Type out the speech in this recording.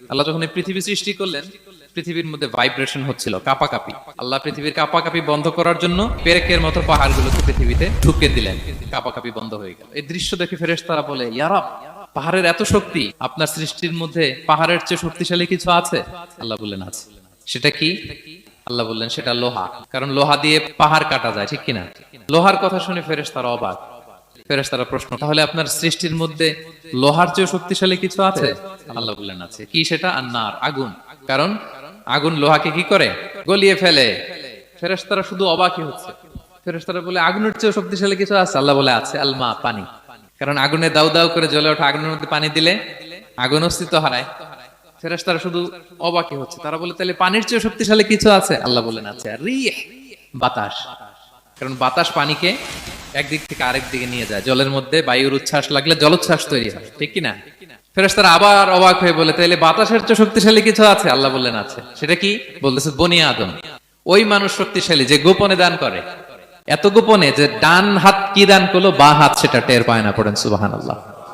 আল্লাহ যখন এই পৃথিবী সৃষ্টি করলেন, পৃথিবীর মধ্যে ভাইব্রেশন হচ্ছিল, কাঁপাকাঁপি। আল্লাহ পৃথিবীর কাঁপাকাঁপি বন্ধ করার জন্য পেরেকের মতো পাহাড়গুলোকে পৃথিবীতে ঢুকে দিলেন, কাঁপাকাঁপি বন্ধ হয়ে গেল। এই দৃশ্য দেখে ফেরেশতারা বলে, ইয়া রব, পাহাড়ের এত শক্তি, আপনার সৃষ্টির মধ্যে পাহাড়ের চেয়ে শক্তিশালী কিছু আছে? আল্লাহ বললেন আছে। সেটা কি? আল্লাহ বললেন সেটা লোহা, কারণ লোহা দিয়ে পাহাড় কাটা যায়, ঠিক কিনা? লোহার কথা শুনে ফেরেশতারা অবাক। ফেরেশতারা প্রশ্ন, তাহলে আপনার সৃষ্টির মধ্যে লোহার চেয়ে শক্তিশালী কিছু আছে? আল্লাহ বললেন আছে। কি সেটা? আন্নার, আগুন। কারণ আগুন লোহাকে কি করে? গলিয়ে ফেলে। ফেরেশতারা শুধু অবাকই হচ্ছে। ফেরেশতারা বলে, আগুনের চেয়ে শক্তিশালী কিছু আছে? আল্লাহ বলে আছে, আলমা, পানি। কারণ আগুনে দাউ দাউ করে জ্বলে ওঠা আগুনের মধ্যে পানি দিলে আগুন অস্তিত্ব হারায়। ফেরেশতারা শুধু অবাকই হচ্ছে। তারা বলে, তাহলে পানির চেয়ে শক্তিশালী কিছু আছে? আল্লাহ বলেন আছে, রিহ, বাতাস। কারণ বাতাস পানিকে একদিক থেকে আরেক দিকে নিয়ে যায়। জলের মধ্যে বায়ুর উচ্ছ্বাস লাগলে জলোচ্ছ্বাস তৈরি হয়, ঠিক কিনা? ফেরেশতারা আবার অবাক হয়ে বলে, তাহলে বাতাসের চেয়ে শক্তিশালী কিছু আছে? আল্লাহ বললেন আছে। সেটা কি? বলতেছে বনি আদম। ওই মানুষ শক্তিশালী যে গোপনে দান করে, এত গোপনে যে ডান হাত কি দান করলো, বা হাত সেটা টের পায় না। পড়েন সুবহানাল্লাহ।